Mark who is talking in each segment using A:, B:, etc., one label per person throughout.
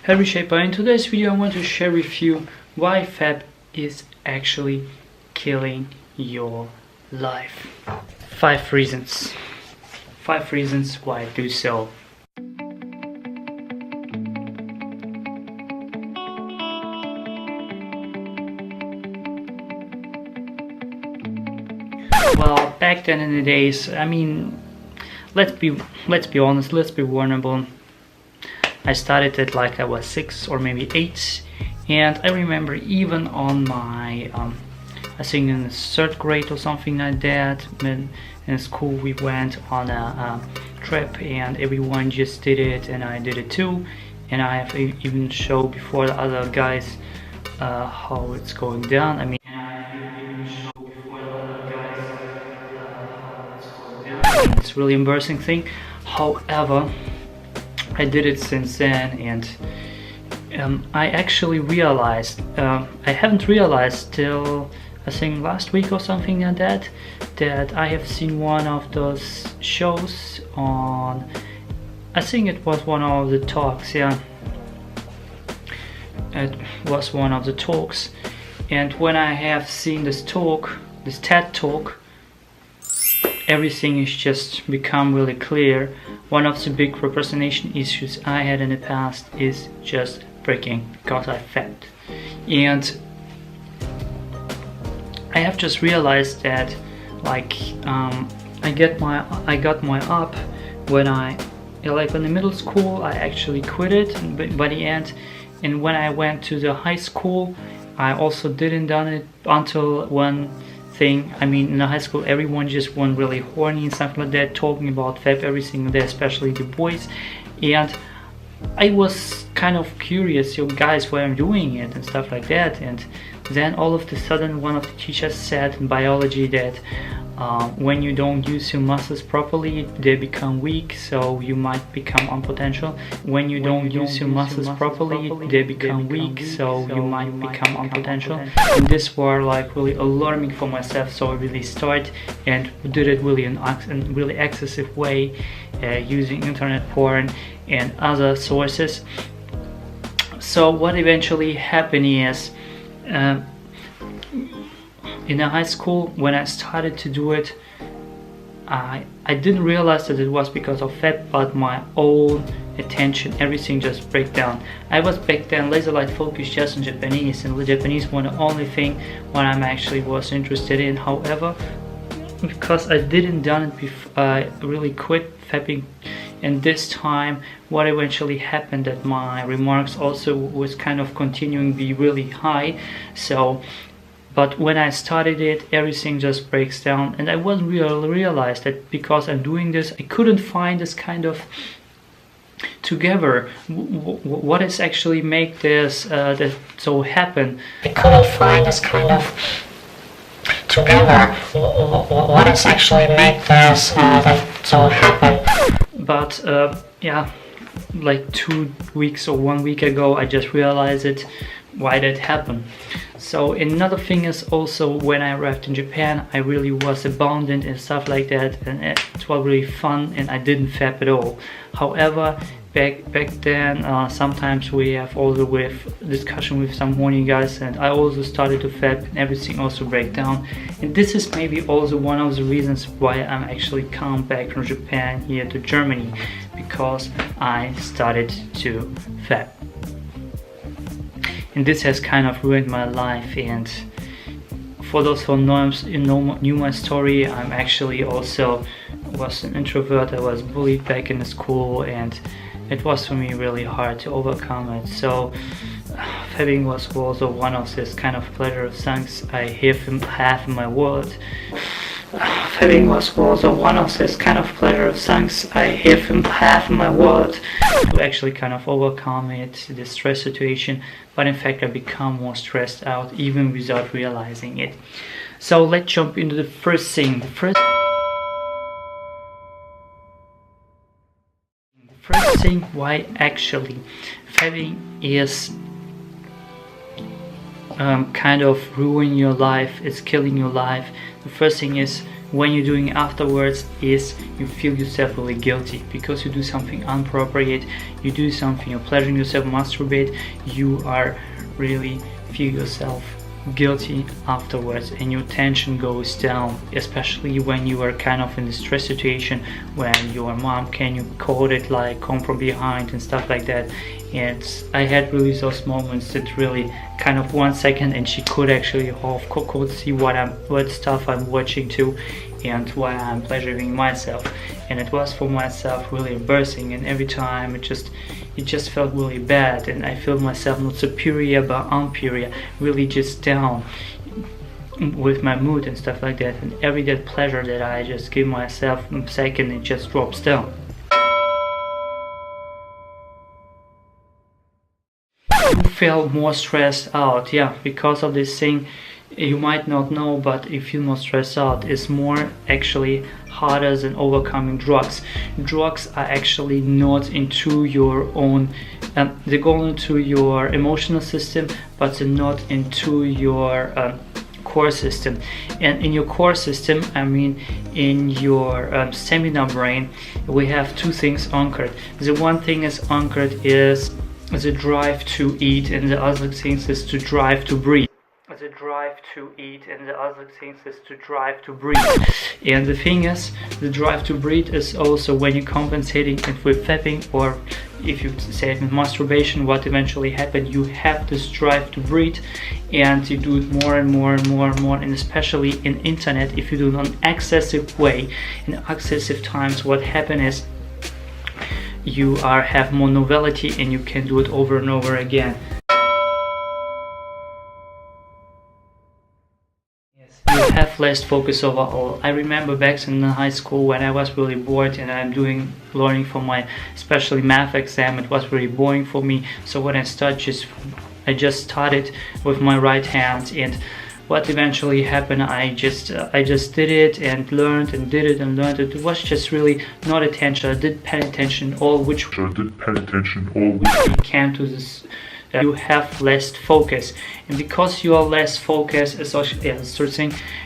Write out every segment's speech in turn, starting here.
A: Hey Shaper, in today's video I want to share with you why fab is actually killing your life. 5 reasons. 5 reasons why I do so. Well, back then in the days, let's be honest, let's be vulnerable. I started it like I was 6 or maybe 8, and I remember even on my I think in the 3rd grade or something like that, in school we went on a trip and everyone just did it, and I did it too, and I have even showed before the other guys how it's going down. It's really embarrassing thing. However, I did it since then, and I actually realized, I haven't realized till I think last week or something like that, that I have seen one of those shows on, I think it was one of the talks, yeah, it was one of the talks, and when I have seen this talk, this TED talk, everything is just become really clear. One of the big procrastination issues I had in the past is just breaking because I failed, and I have just realized that, like, I got my up when in the middle school I actually quit it by the end, and when I went to the high school I also didn't done it until one thing. In the high school everyone just went really horny and stuff like that, talking about fab every single day, especially the boys, and I was kind of curious, guys were doing it and stuff like that. And then all of a sudden one of the teachers said in biology that when you don't use your muscles properly, they become weak, so you might become unpotential. When you don't use your muscles properly, they become weak, so you might become unpotential. And this were like really alarming for myself, so I really started and did it really in a really excessive way, using internet porn and other sources. So what eventually happened is, in high school, when I started to do it, I didn't realize that it was because of fab, but my own attention, everything just break down. I was back then laser-like focused just on Japanese, and the Japanese was the only thing what I actually was interested in. However, because I didn't done it before, I really quit fapping, and this time what eventually happened that my remarks also was kind of continuing to be really high. But when I started it, everything just breaks down, and I wasn't really realized that because I'm doing this, I couldn't find this kind of together. What is actually make this that so happen?
B: I couldn't find this kind of together. What is actually make this that so happen?
A: But yeah, like 2 weeks or 1 week ago, I just realized it. Why that happened. So another thing is also, when I arrived in Japan, I really was abundant and stuff like that, and it was really fun, and I didn't fap at all. However, back then, sometimes we have also with discussion with some horny guys, and I also started to fap, and everything also break down. And this is maybe also one of the reasons why I'm actually come back from Japan here to Germany, because I started to fap. And this has kind of ruined my life. And for those who knew my story, I'm actually also was an introvert. I was bullied back in the school, and it was for me really hard to overcome it. So fapping was also one of this kind of pleasure things I have in my world. Fapping was also one of this kind of pleasure things I have in my world to actually kind of overcome it, the stress situation. But in fact, I become more stressed out even without realizing it. So let's jump into the first thing. The first thing why actually fapping is kind of ruining your life, it's killing your life. The first thing is when you're doing afterwards is you feel yourself really guilty because you do something inappropriate, you do something, you're pleasuring yourself, masturbate, you are really feel yourself guilty afterwards, and your tension goes down, especially when you are kind of in the stress situation when your mom can you call it like come from behind and stuff like that. And I had really those moments that really kind of 1 second, and she could actually could see what stuff I'm watching too and why I'm pleasuring myself, and it was for myself really embarrassing, and every time it just felt really bad, and I felt myself not superior but inferior, really just down with my mood and stuff like that, and every that pleasure that I just give myself in a second, it just drops down. You feel more stressed out, yeah, because of this thing. You might not know, but if you're not stressed out, it's more actually harder than overcoming drugs. Drugs are actually not into your own, they go into your emotional system, but they're not into your core system. And in your core system, I mean in your seminar brain, we have two things anchored. The one thing is anchored is the drive to eat, and the other thing is to drive to breathe. The drive to eat, and the other thing is to drive to breathe. And the thing is, the drive to breathe is also when you're compensating it with fapping, or if you say it with masturbation, what eventually happened, you have this drive to breathe, and you do it more and more and more and more. And especially in internet, if you do it in an excessive way, in excessive times, what happens is you have more novelty, and you can do it over and over again. You have less focus overall. I remember back in high school when I was really bored and I'm learning for my especially math exam, it was really boring for me. So when I just started with my right hand, and what eventually happened, I just did it and learned and did it and learned it. It was just really not attention. I did pay attention all which we came to this. You have less focus, and because you are less focused,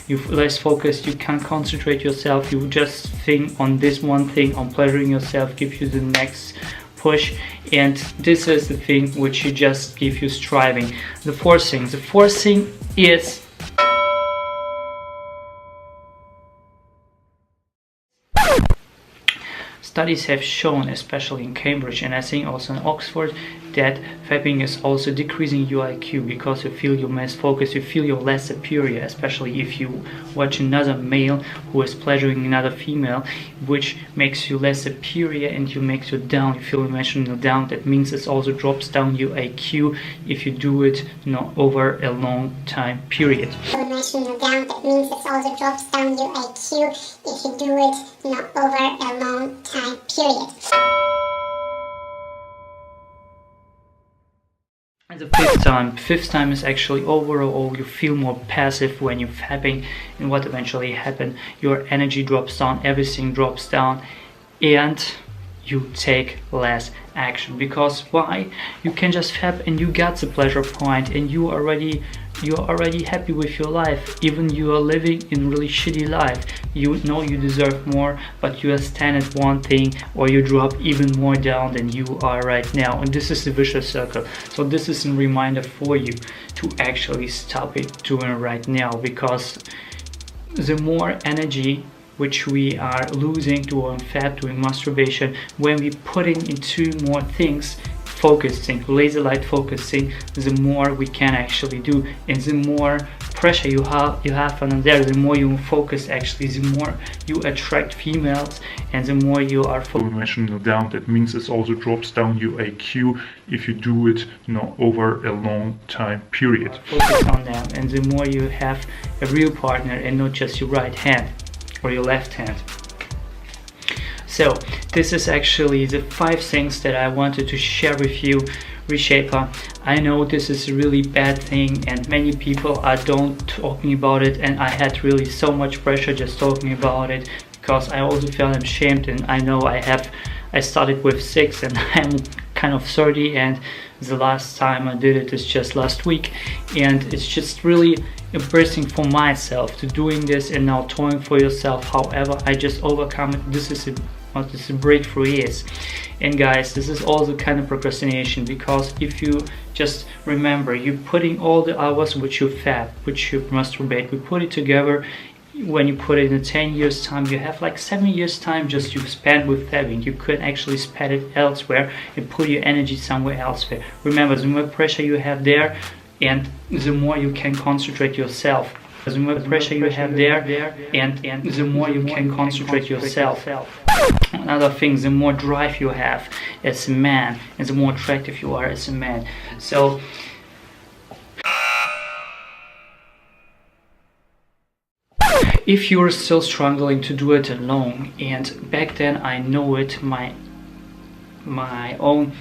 A: you less focused, you can't concentrate yourself, you just think on this one thing, on pleasuring yourself, give you the next push, and this is the thing which you just give you striving. The forcing is studies have shown, especially in Cambridge and I think also in Oxford, that fapping is also decreasing your IQ because you feel you're less focused, you feel you're less superior, especially if you watch another male who is pleasuring another female, which makes you less superior and you makes you down, you feel emotionally down. That means it also drops down your IQ if you do it over a long time period.
C: Emotional down, that means it also drops down your IQ if you do it over a long time period.
A: And the fifth time is actually overall you feel more passive when you're fapping, and what eventually happens, your energy drops down, everything drops down, and you take less action. Because why? You can just fap and you got the pleasure point, and you're already happy with your life. Even you are living in really shitty life, you know you deserve more, but you stand at one thing, or you drop even more down than you are right now, and this is the vicious circle. So this is a reminder for you to actually stop it doing right now, because the more energy which we are losing doing fat, doing masturbation, when we putting into more things, focusing, laser light focusing, the more we can actually do, and the more pressure you have on there, the more you focus, actually the more you attract females, and the more you are emotional down. That means it also drops down your IQ if you do it over a long time period. Focus on them, and the more you have a real partner and not just your right hand or your left hand. So this is actually the 5 things that I wanted to share with you, Reshaper. I know this is a really bad thing and many people don't talking about it, and I had really so much pressure just talking about it because I also felt ashamed, and I know I started with 6 and I'm kind of 30, and the last time I did it is just last week, and it's just really embracing for myself to doing this and now towing for yourself. However, I just overcome it. This is what this breakthrough is. And guys, this is also kind of procrastination, because if you just remember, you're putting all the hours which you fat, which you masturbate, we put it together. When you put it in 10 years time, you have like 7 years time just you spend with fabbing. You could actually spend it elsewhere and put your energy somewhere else. Remember, the more pressure you have there, and the more you can concentrate yourself. The more pressure you have there, and the more you can concentrate yourself. Another thing, the more drive you have as a man, and the more attractive you are as a man. So if you're still struggling to do it alone, and back then I know it, my own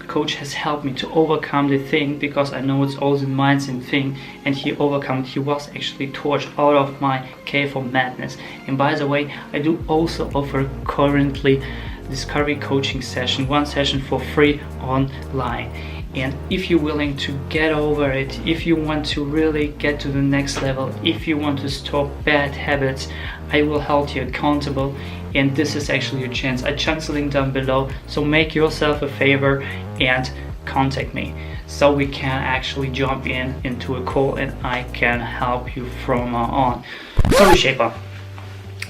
A: coach has helped me to overcome the thing, because I know it's all the mindset thing, and he overcome it. He was actually torched out of my cave of madness. And by the way, I do also offer currently discovery coaching session, one session for free online. And if you're willing to get over it, if you want to really get to the next level, if you want to stop bad habits, I will hold you accountable, and this is actually your chance. I chunked the link down below, so make yourself a favor and contact me, so we can actually jump into a call and I can help you from on. Sorry, Shaper.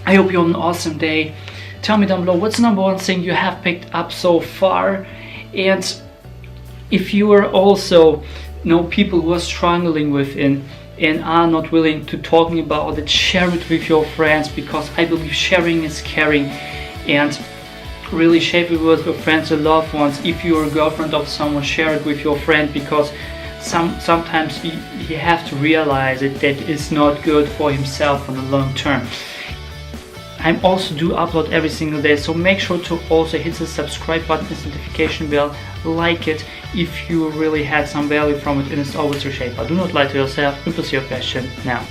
A: I hope you have an awesome day. Tell me down below what's the number one thing you have picked up so far, and if you are also people who are struggling with and are not willing to talking about it, share it with your friends, because I believe sharing is caring. And really share it with your friends and loved ones. If you're a girlfriend of someone, share it with your friend, because sometimes he have to realize it, that it's not good for himself on the long term. I also do upload every single day, so make sure to also hit the subscribe button and notification bell, like it if you really had some value from it, and it's always your shape. Do not lie to yourself, pursue your passion now.